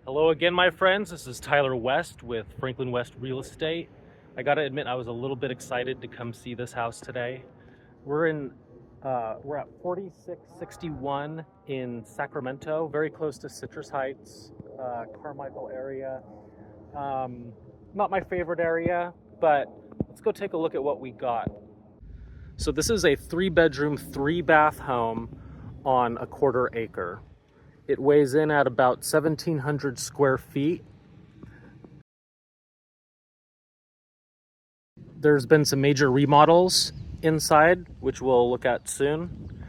Hello again, my friends. This is Tyler West with Franklin West Real Estate. I gotta admit, I was a little bit excited to come see this house today. We're at 4661 in Sacramento, very close to Citrus Heights, Carmichael area. Not my favorite area, but let's go take a look at what we got. So this is a 3-bedroom, 3-bath home on a 1/4 acre. It weighs in at about 1,700 square feet. There's been some major remodels inside, which we'll look at soon.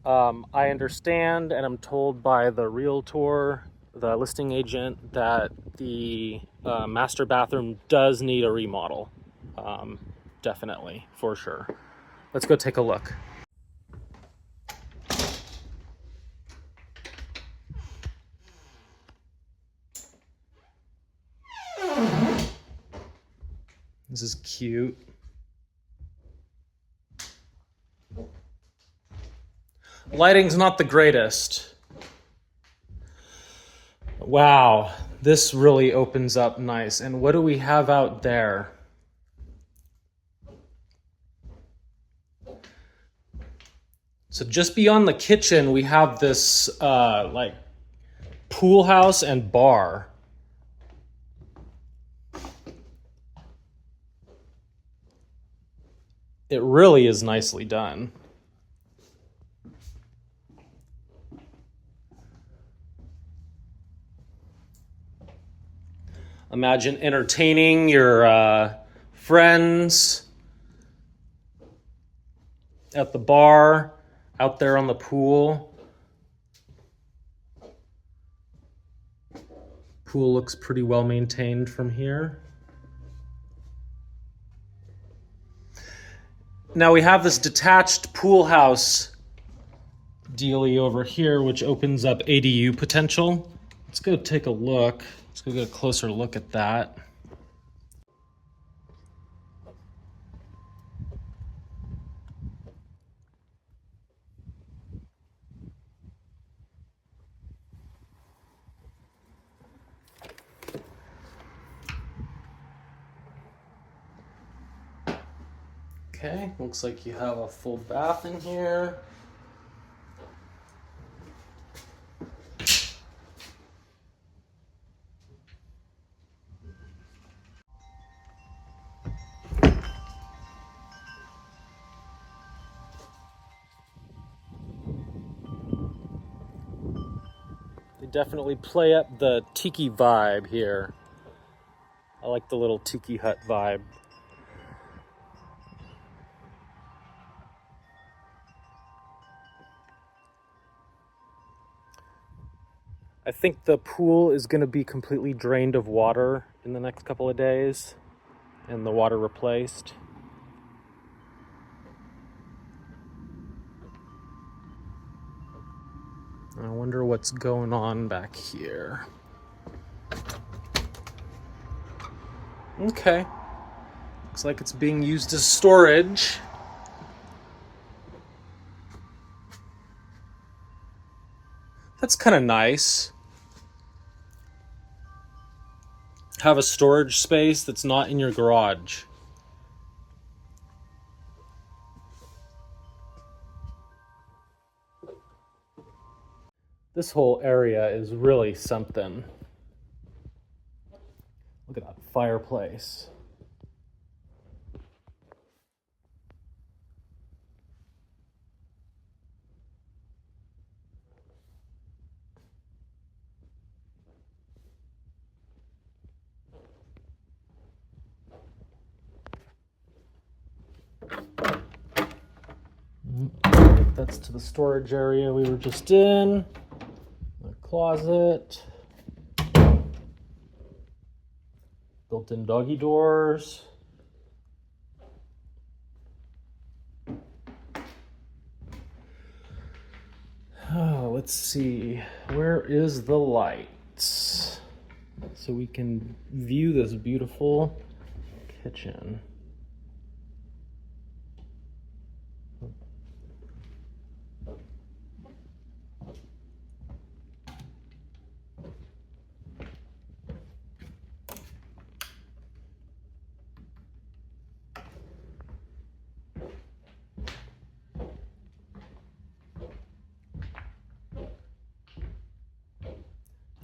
I understand and I'm told by the realtor, the listing agent, that the master bathroom does need a remodel. Definitely, for sure. Let's go take a look. This is cute. Lighting's not the greatest. Wow, this really opens up nice. And what do we have out there? So just beyond the kitchen, we have this like pool house and bar. It really is nicely done. Imagine entertaining your friends at the bar, out there on the pool. Pool looks pretty well maintained from here. Now we have this detached pool house dealie over here, which opens up ADU potential. Let's go take a look. Let's go get a closer look at that. Okay, looks like you have a full bath in here. They definitely play up the tiki vibe here. I like the little tiki hut vibe. I think the pool is going to be completely drained of water in the next couple of days and the water replaced. I wonder what's going on back here. Okay. Looks like it's being used as storage. That's kind of nice. Have a storage space that's not in your garage. This whole area is really something. Look at that fireplace. That's to the storage area we were just in. The closet. Built-in doggy doors. Oh, let's see. Where is the lights? So we can view this beautiful kitchen.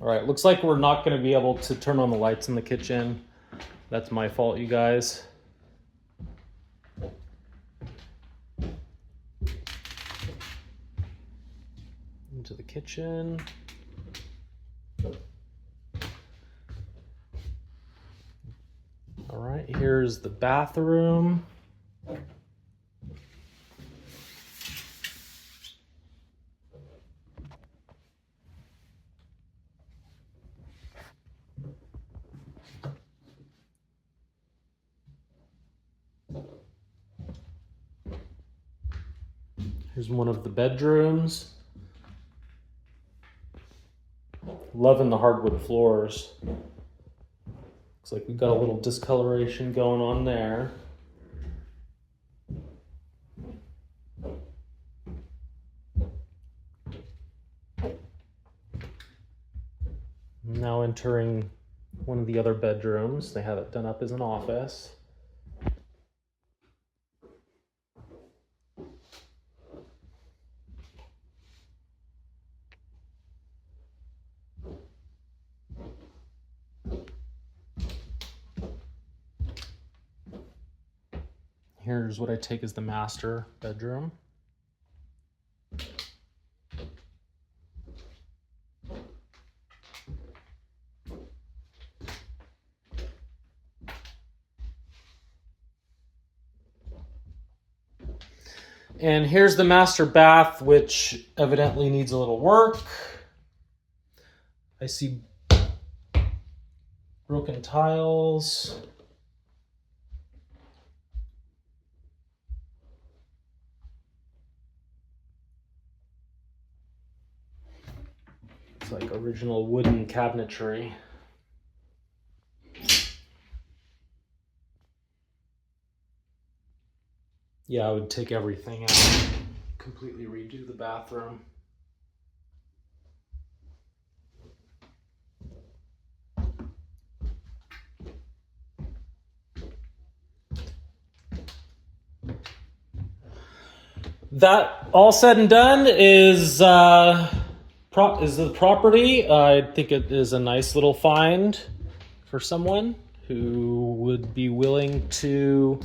All right, looks like we're not going to be able to turn on the lights in the kitchen. That's my fault, you guys. Into the kitchen. All right, here's the bathroom. Here's one of the bedrooms. Loving the hardwood floors. Looks like we've got a little discoloration going on there. Now entering one of the other bedrooms. They have it done up as an office. Here's what I take as the master bedroom. And here's the master bath, which evidently needs a little work. I see broken tiles. It's like original wooden cabinetry. Yeah, I would take everything out, completely redo the bathroom. That all said and done is the property. I think it is a nice little find for someone who would be willing to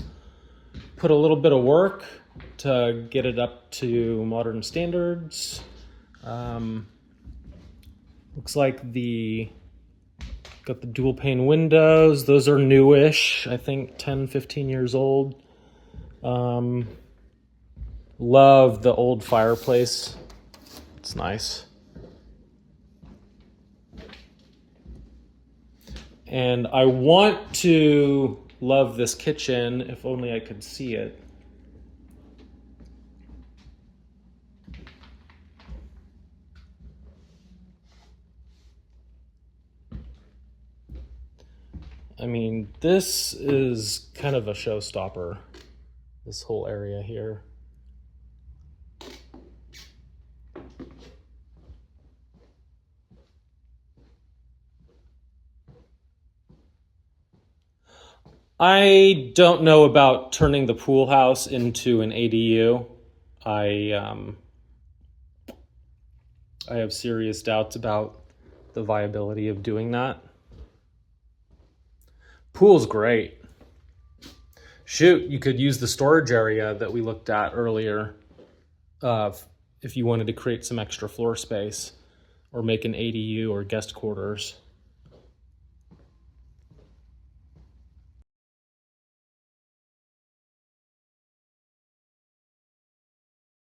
put a little bit of work to get it up to modern standards. Looks like got the dual pane windows. Those are newish, I think 10, 15 years old. Love the old fireplace. It's nice. And I want to love this kitchen, if only I could see it. I mean, this is kind of a showstopper, this whole area here. I don't know about turning the pool house into an ADU. I have serious doubts about the viability of doing that. Pool's great. Shoot, you could use the storage area that we looked at earlier if you wanted to create some extra floor space or make an ADU or guest quarters.